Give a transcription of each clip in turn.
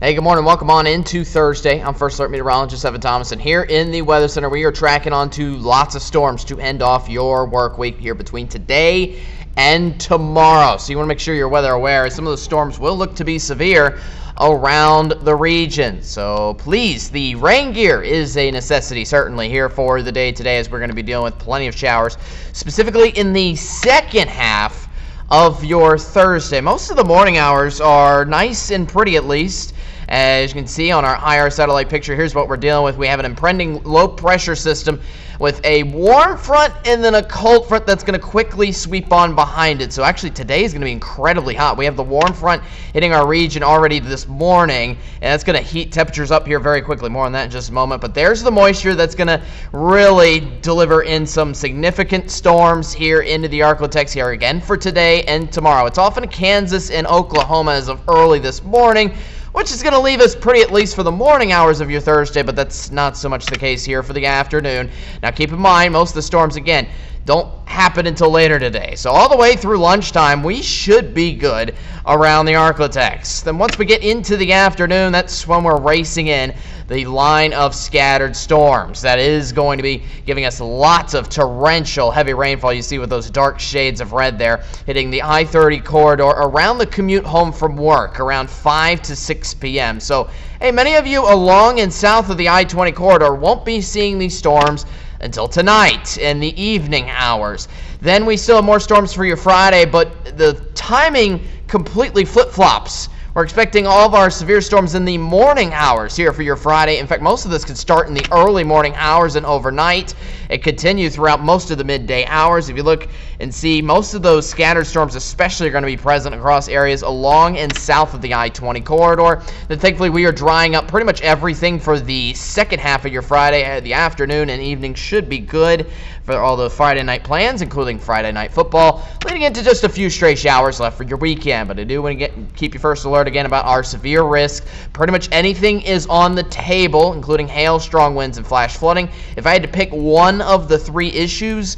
Hey, good morning. Welcome on into Thursday. I'm First Alert Meteorologist Evan Thomas, and here in the Weather Center, we are tracking onto lots of storms to end off your work week here between today and tomorrow. So you want to make sure you're weather aware. Some of the storms will look to be severe around the region. So please, the rain gear is a necessity certainly here for the day today, as we're going to be dealing with plenty of showers, specifically in the second half of your Thursday. Most of the morning hours are nice and pretty, at least. As you can see on our IR satellite picture, here's what we're dealing with. We have an impending low pressure system with a warm front and then a cold front that's going to quickly sweep on behind it. So actually today is going to be incredibly hot. We have the warm front hitting our region already this morning, and that's going to heat temperatures up here very quickly. More on that in just a moment. But there's the moisture that's going to really deliver in some significant storms here into the Arklatex here again for today and tomorrow. It's off in Kansas and Oklahoma as of early this morning, which is going to leave us pretty, at least for the morning hours of your Thursday, but that's not so much the case here for the afternoon. Now keep in mind, most of the storms, again, don't happen until later today. So all the way through lunchtime, we should be good around the Arklatex. Then once we get into the afternoon, that's when we're racing in the line of scattered storms. That is going to be giving us lots of torrential heavy rainfall. You see with those dark shades of red there, hitting the I-30 corridor around the commute home from work around 5 to 6 p.m. So, hey, many of you along and south of the I-20 corridor won't be seeing these storms until tonight in the evening hours. Then we still have more storms for your Friday, but the timing completely flip-flops. We're expecting all of our severe storms in the morning hours here for your Friday. In fact, most of this could start in the early morning hours and overnight. It continue throughout most of the midday hours. If you look and see, most of those scattered storms especially are going to be present across areas along and south of the I-20 corridor. Then thankfully we are drying up pretty much everything for the second half of your Friday. The afternoon and evening should be good for all the Friday night plans, including Friday night football, leading into just a few stray showers left for your weekend. But I do want to keep you first alert again about our severe risk. Pretty much anything is on the table, including hail, strong winds, and flash flooding. If I had to pick one of the three issues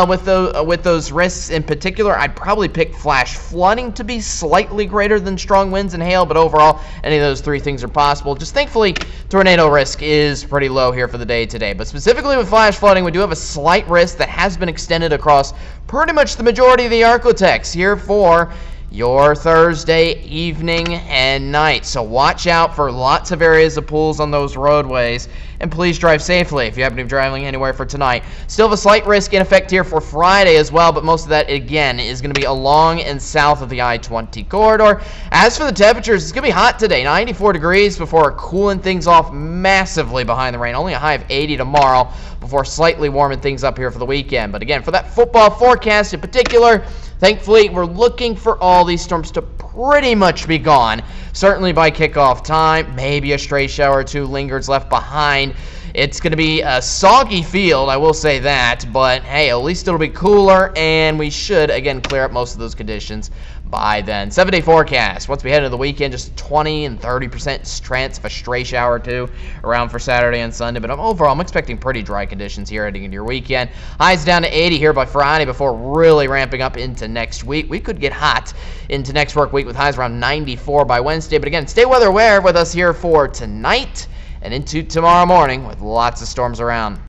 with those risks in particular, I'd probably pick flash flooding to be slightly greater than strong winds and hail, but overall, any of those three things are possible. Just thankfully, tornado risk is pretty low here for the day today. But specifically with flash flooding, we do have a slight risk that has been extended across pretty much the majority of the Arklatex here for your Thursday evening and night. So watch out for lots of areas of pools on those roadways, and please drive safely if you happen to be driving anywhere for tonight. Still have a slight risk in effect here for Friday as well, but most of that, again, is going to be along and south of the I-20 corridor. As for the temperatures, it's going to be hot today, 94 degrees before cooling things off massively behind the rain. Only a high of 80 tomorrow before slightly warming things up here for the weekend. But again, for that football forecast in particular, thankfully, we're looking for all these storms to pretty much be gone. Certainly by kickoff time, maybe a stray shower or two lingers left behind. It's going to be a soggy field, I will say that, but hey, at least it'll be cooler, and we should, again, clear up most of those conditions by then. 7-day forecast. Once we head into the weekend, just 20 and 30% chance of a stray shower or two around for Saturday and Sunday. But overall, I'm expecting pretty dry conditions here heading into your weekend. Highs down to 80 here by Friday before really ramping up into next week. We could get hot into next work week with highs around 94 by Wednesday. But again, stay weather aware with us here for tonight and into tomorrow morning with lots of storms around.